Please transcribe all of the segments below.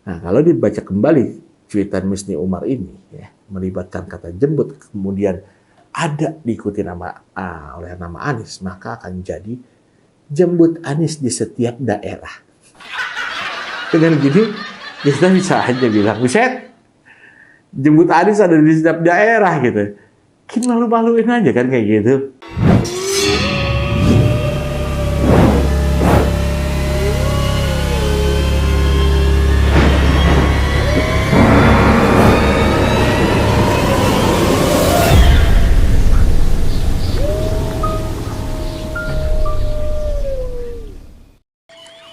Nah, kalau dibaca kembali cuitan Musni Umar ini, ya, melibatkan kata jembut, kemudian ada diikuti oleh nama Anies, maka akan jadi jembut Anies di setiap daerah. Dengan gini, kita bisa aja bilang, buset, jembut Anies ada di setiap daerah gitu. Kita malu-maluin aja kan kayak gitu.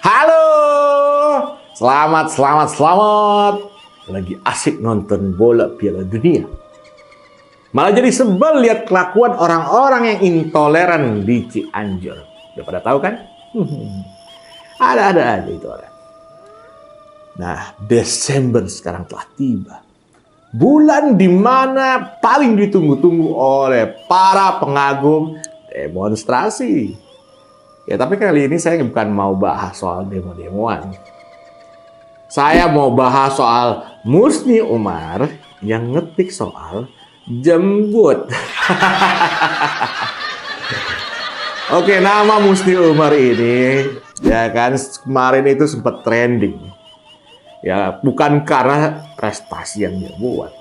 Halo, selamat. Lagi asik nonton bola Piala Dunia. Malah jadi sebel lihat kelakuan orang-orang yang intoleran di Cianjur. Udah pada tahu kan? Ada-ada aja itu orang. Nah, Desember sekarang telah tiba. Bulan di mana paling ditunggu-tunggu oleh para pengagum demonstrasi. Ya, tapi kali ini saya bukan mau bahas soal demo-demoan. Saya mau bahas soal Musni Umar yang ngetik soal jembut. Oke, nama Musni Umar ini ya kan kemarin itu sempat trending. Ya, bukan karena prestasi yang dia buat.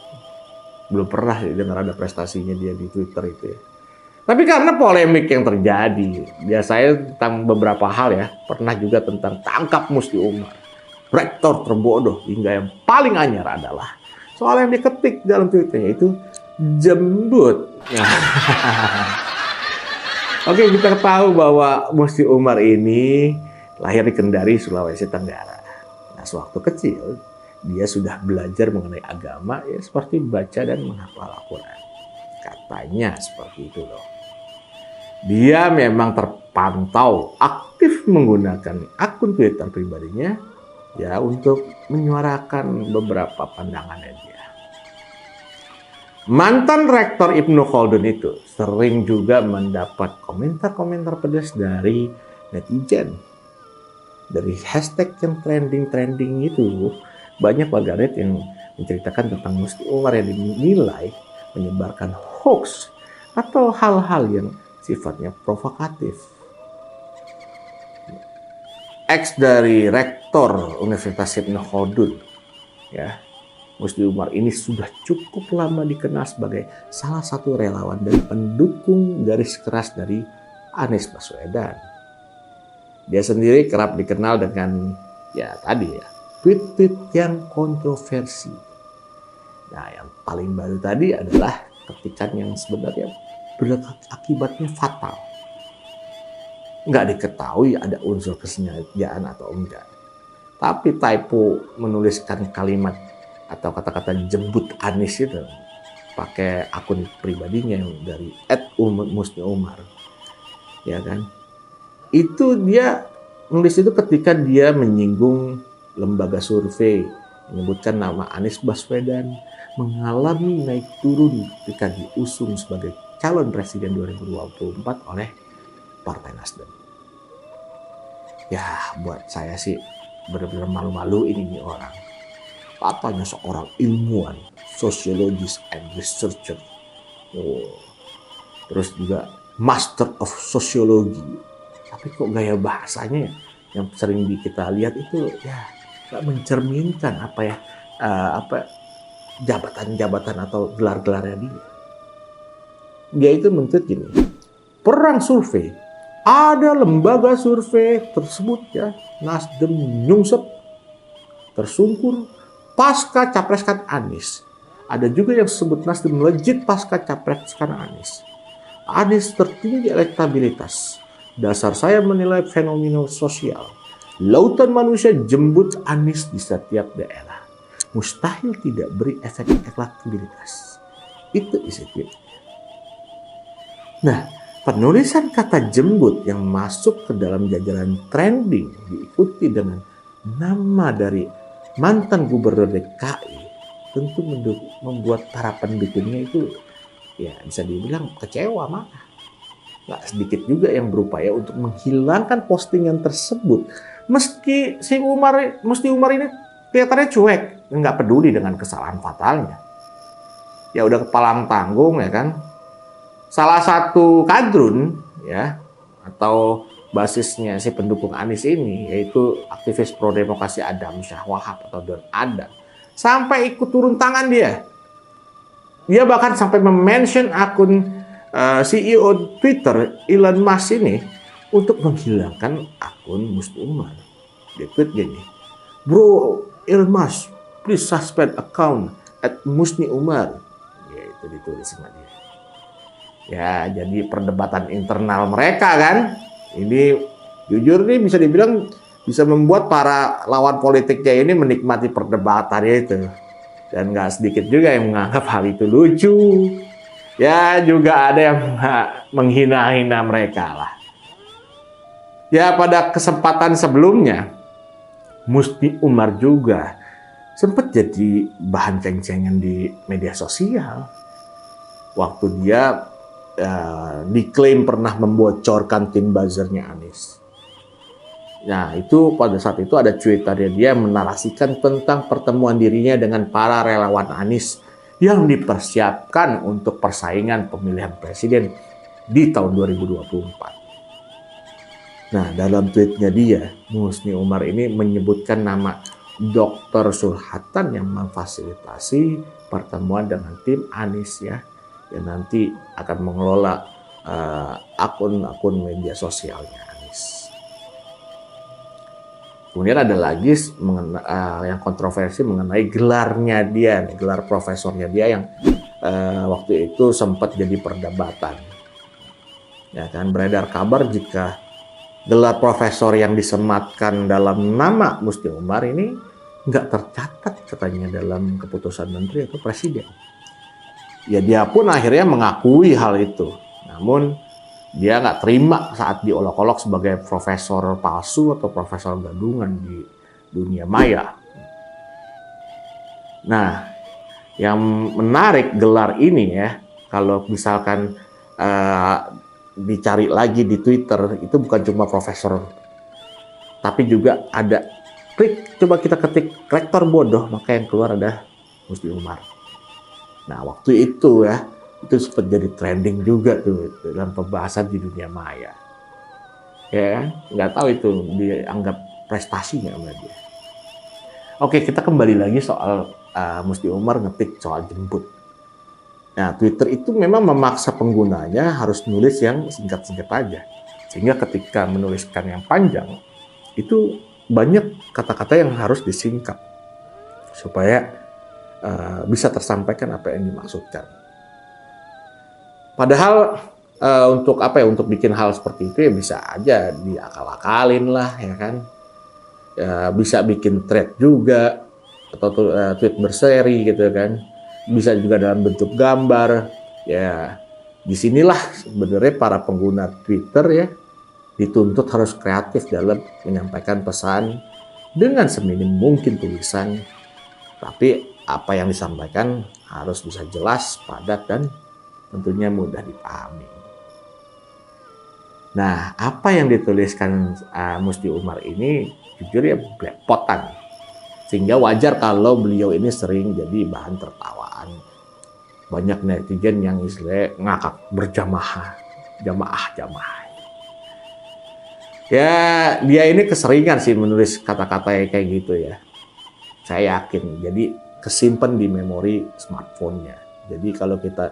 Belum pernah dengar ada prestasinya dia di Twitter itu ya. Tapi karena polemik yang terjadi, biasanya tentang beberapa hal ya, pernah juga tentang tangkap Musni Umar, rektor terbodoh, hingga yang paling anyar adalah soal yang diketik dalam tweetnya itu jembut. Oke, kita tahu bahwa Musni Umar ini lahir di Kendari, Sulawesi Tenggara. Nah, sewaktu kecil dia sudah belajar mengenai agama ya seperti baca dan menghafal Al-Quran. Katanya seperti itu loh. Dia memang terpantau aktif menggunakan akun Twitter pribadinya ya untuk menyuarakan beberapa pandangannya dia. Mantan rektor Ibnu Khaldun itu sering juga mendapat komentar-komentar pedas dari netizen. Dari hashtag yang trending itu banyak warganet yang menceritakan tentang Musni Umar yang dinilai menyebarkan hoax atau hal-hal yang sifatnya provokatif. Ex dari rektor Universitas Ibnu Khaldun, ya, Musni Umar ini sudah cukup lama dikenal sebagai salah satu relawan dan pendukung garis keras dari Anies Baswedan. Dia sendiri kerap dikenal dengan ya tadi ya tweet-tweet yang kontroversi. Nah, yang paling baru tadi adalah ketikan yang sebenarnya berakibatnya fatal. Nggak diketahui ada unsur kesengajaan atau enggak. Tapi typo menuliskan kalimat atau kata-kata jembut Anies itu pakai akun pribadinya yang dari @musni umar. Ya kan? Itu dia nulis itu ketika dia menyinggung lembaga survei, menyebutkan nama Anies Baswedan mengalami naik turun ketika diusung sebagai calon presiden 2024 oleh Partai Nasdem. Ya, buat saya sih benar-benar malu-maluin ini orang. Katanya seorang ilmuwan, sosiologis and researcher. Terus juga Master of Sociology. Tapi kok gaya bahasanya yang sering kita lihat itu ya nggak mencerminkan jabatan-jabatan atau gelar-gelarnya dia. Dia itu men-tweet gini, perang survei, ada lembaga survei tersebut ya, Nasdem nyungsep, tersungkur, pasca capreskan Anies. Ada juga yang disebut Nasdem melejit pasca capreskan Anies. Anies tertinggi elektabilitas. Dasar saya menilai fenomena sosial. Lautan manusia jembut Anies di setiap daerah. Mustahil tidak beri efek elektabilitas. Itu isi tweet. Nah, penulisan kata jembut yang masuk ke dalam jajaran trending diikuti dengan nama dari mantan gubernur DKI tentu membuat para pendukungnya itu ya bisa dibilang kecewa malah. Nggak sedikit juga yang berupaya untuk menghilangkan postingan tersebut. Meski Musni Umar ini kelihatannya cuek, nggak peduli dengan kesalahan fatalnya. Ya udah kepalang tanggung ya kan. Salah satu kadrun ya atau basisnya si pendukung Anies ini yaitu aktivis pro demokrasi Adam Syah Wahab atau Don Adam sampai ikut turun tangan dia. Dia bahkan sampai mention akun CEO Twitter Elon Musk ini untuk menghilangkan akun Musni Umar. Dia tweet gini, "Bro, Elon Musk, please suspend account at Musni Umar." Ya itu ditulis sama dia. Ya, jadi perdebatan internal mereka kan. Ini jujur nih bisa dibilang bisa membuat para lawan politiknya ini menikmati perdebatan itu. Dan nggak sedikit juga yang menganggap hal itu lucu. Ya, juga ada yang menghina-hina mereka lah. Ya, pada kesempatan sebelumnya, Musni Umar juga sempat jadi bahan ceng-cengan di media sosial. Waktu dia diklaim pernah membocorkan tim buzzernya Anies. Nah, itu pada saat itu ada Twitternya dia menarasikan tentang pertemuan dirinya dengan para relawan Anies yang dipersiapkan untuk persaingan pemilihan presiden di tahun 2024. Nah, dalam tweetnya dia, Musni Umar ini menyebutkan nama Dr. Surhatan yang memfasilitasi pertemuan dengan tim Anies ya. Yang nanti akan mengelola akun-akun media sosialnya Anies. Kemudian ada lagi yang kontroversi mengenai gelarnya dia, gelar profesornya dia yang waktu itu sempat jadi perdebatan. Ya kan, beredar kabar jika gelar profesor yang disematkan dalam nama Musni Umar ini nggak tercatat katanya dalam keputusan menteri atau presiden. Ya dia pun akhirnya mengakui hal itu. Namun dia nggak terima saat diolok-olok sebagai profesor palsu atau profesor gadungan di dunia maya. Nah, yang menarik gelar ini ya, kalau misalkan dicari lagi di Twitter, itu bukan cuma profesor, tapi juga ada coba kita ketik rektor bodoh, maka yang keluar ada Musni Umar. Nah, waktu itu ya, itu sempat jadi trending juga tuh dalam pembahasan di dunia maya. Ya, nggak tahu itu dianggap prestasi nggak sama dia. Oke, kita kembali lagi soal Musni Umar ngetik soal jemput. Nah, Twitter itu memang memaksa penggunanya harus nulis yang singkat-singkat aja. Sehingga ketika menuliskan yang panjang, itu banyak kata-kata yang harus disingkat. Supaya bisa tersampaikan apa yang dimaksudkan. Padahal untuk apa ya? Untuk bikin hal seperti itu ya bisa aja diakal-akalin lah ya kan. Ya, bisa bikin thread juga atau tweet berseri gitu kan. Bisa juga dalam bentuk gambar. Ya, disinilah sebenarnya para pengguna Twitter ya dituntut harus kreatif dalam menyampaikan pesan dengan seminim mungkin tulisan. Tapi apa yang disampaikan harus bisa jelas, padat, dan tentunya mudah dipahami. Nah, apa yang dituliskan Musni Umar ini jujur ya belepotan. Sehingga wajar kalau beliau ini sering jadi bahan tertawaan. Banyak netizen yang istilahnya ngakak berjamaah. Jamaah. Ya, dia ini keseringan sih menulis kata-kata kayak gitu ya. Saya yakin. Jadi kesimpan di memori smartphone-nya. Jadi kalau kita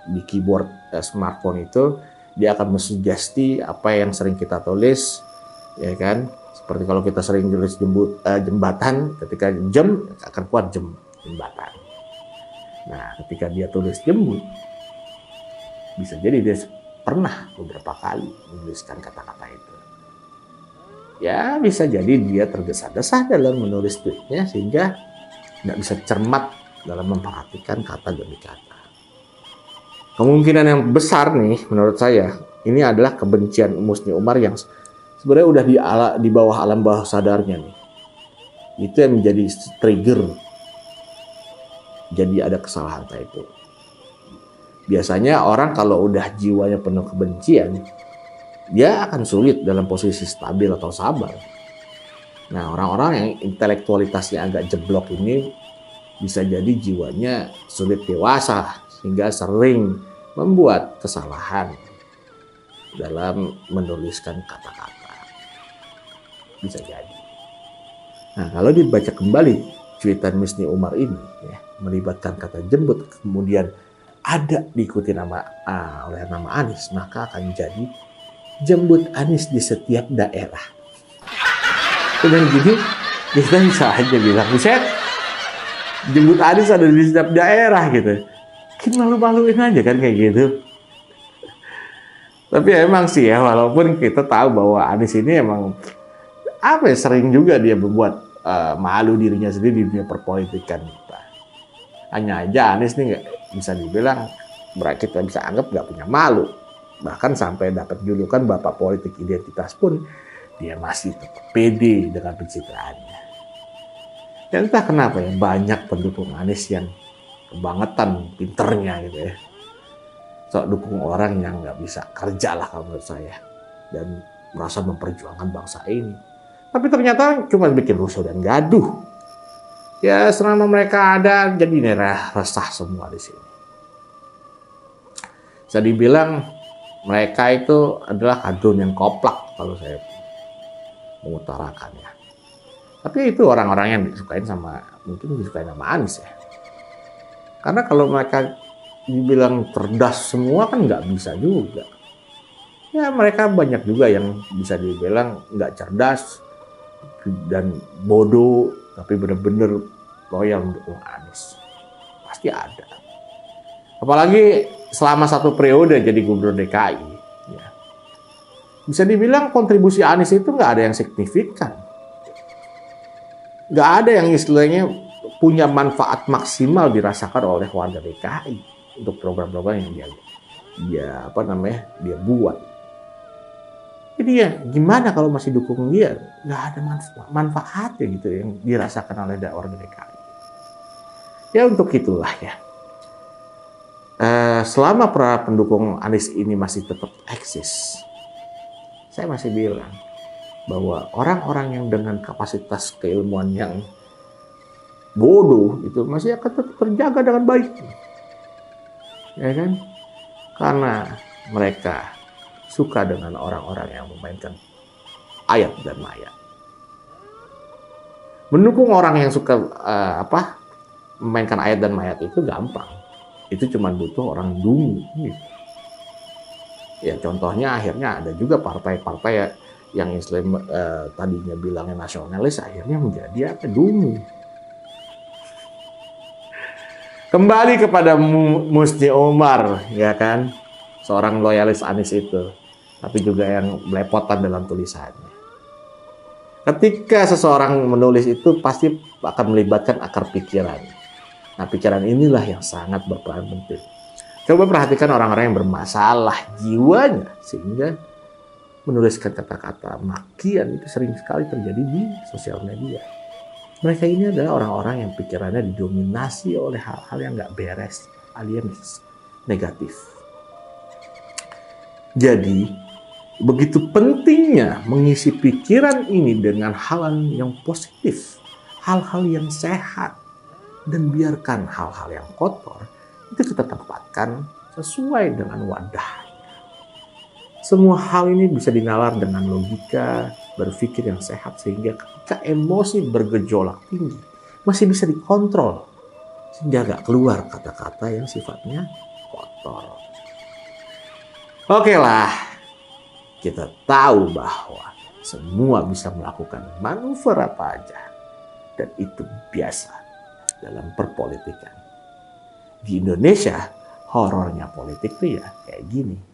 di keyboard smartphone itu dia akan mensugesti apa yang sering kita tulis, ya kan? Seperti kalau kita sering tulis jembatan, ketika jam akan keluar jembatan. Nah, ketika dia tulis jembut, bisa jadi dia pernah beberapa kali menuliskan kata-kata itu. Ya, bisa jadi dia tergesa-gesa dalam menulis tweetnya sehingga nggak bisa cermat dalam memperhatikan kata demi kata. Kemungkinan yang besar nih menurut saya ini adalah kebencian Musni Umar yang sebenarnya udah di bawah alam bawah sadarnya nih. Itu yang menjadi trigger. Jadi ada kesalahan typo. Biasanya orang kalau udah jiwanya penuh kebencian, dia akan sulit dalam posisi stabil atau sabar. Nah, orang-orang yang intelektualitasnya agak jeblok ini bisa jadi jiwanya sulit dewasa sehingga sering membuat kesalahan dalam menuliskan kata-kata. Bisa jadi. Nah, kalau dibaca kembali cuitan Misni Umar ini ya, melibatkan kata jembut kemudian ada diikuti oleh nama Anies, maka akan jadi jembut Anies di setiap daerah. Dengan gini kita bisa aja bilang, buset, jembut Anies ada di setiap daerah gitu. Mungkin malu-maluin aja kan kayak gitu. Tapi emang sih ya, walaupun kita tahu bahwa Anies ini emang sering juga dia membuat malu dirinya sendiri di dunia perpolitikan kita. Hanya aja Anies nih nggak bisa dibilang, kita bisa anggap nggak punya malu. Bahkan sampai dapat julukan Bapak Politik Identitas pun dia masih tetap pede dengan pencitraannya. Dan entah kenapa ya, banyak pendukung Anies yang kebangetan pinternya gitu ya. Sok dukung orang yang nggak bisa kerja lah kalau menurut saya. Dan merasa memperjuangkan bangsa ini. Tapi ternyata cuma bikin rusuh dan gaduh. Ya selama mereka ada, jadi resah semua di sini. Bisa dibilang mereka itu adalah kadrun yang koplak kalau saya mengutarakannya. Tapi itu orang-orang yang mungkin disukain sama Anies ya. Karena kalau mereka dibilang cerdas semua kan nggak bisa juga. Ya mereka banyak juga yang bisa dibilang nggak cerdas dan bodoh, tapi benar-benar loyal mendukung Anies. Pasti ada. Apalagi selama 1 periode jadi gubernur DKI. Ya. Bisa dibilang kontribusi Anies itu nggak ada yang signifikan. Nggak ada yang istilahnya punya manfaat maksimal dirasakan oleh warga DKI untuk program-program yang dia buat. Jadi ya gimana kalau masih dukung dia? Nggak ada manfaatnya gitu yang dirasakan oleh warga DKI. Ya untuk itulah ya. Selama para pendukung Anies ini masih tetap eksis, saya masih bilang bahwa orang-orang yang dengan kapasitas keilmuan yang bodoh itu masih akan tetap terjaga dengan baik. Ya kan? Karena mereka suka dengan orang-orang yang memainkan ayat dan mayat. Mendukung orang yang suka memainkan ayat dan mayat itu gampang. Itu cuma butuh orang dungu. Ya contohnya akhirnya ada juga partai-partai yang Islam tadinya bilangnya nasionalis akhirnya menjadi dungu. Kembali kepada Musni Umar, ya kan, seorang loyalis Anies itu, tapi juga yang belepotan dalam tulisannya. Ketika seseorang menulis itu pasti akan melibatkan akar pikiran. Nah, pikiran inilah yang sangat berperan penting. Coba perhatikan orang-orang yang bermasalah jiwanya sehingga menuliskan kata-kata makian itu sering sekali terjadi di sosial media. Mereka ini adalah orang-orang yang pikirannya didominasi oleh hal-hal yang nggak beres, alias negatif. Jadi, begitu pentingnya mengisi pikiran ini dengan hal yang positif, hal-hal yang sehat, dan biarkan hal-hal yang kotor itu kita tempatkan sesuai dengan wadah. Semua hal ini bisa dinalar dengan logika berpikir yang sehat sehingga ketika emosi bergejolak tinggi masih bisa dikontrol sehingga gak keluar kata-kata yang sifatnya kotor. Oke lah, kita tahu bahwa semua bisa melakukan manuver apa aja dan itu biasa dalam perpolitikan. Di Indonesia, horornya politik tuh ya kayak gini.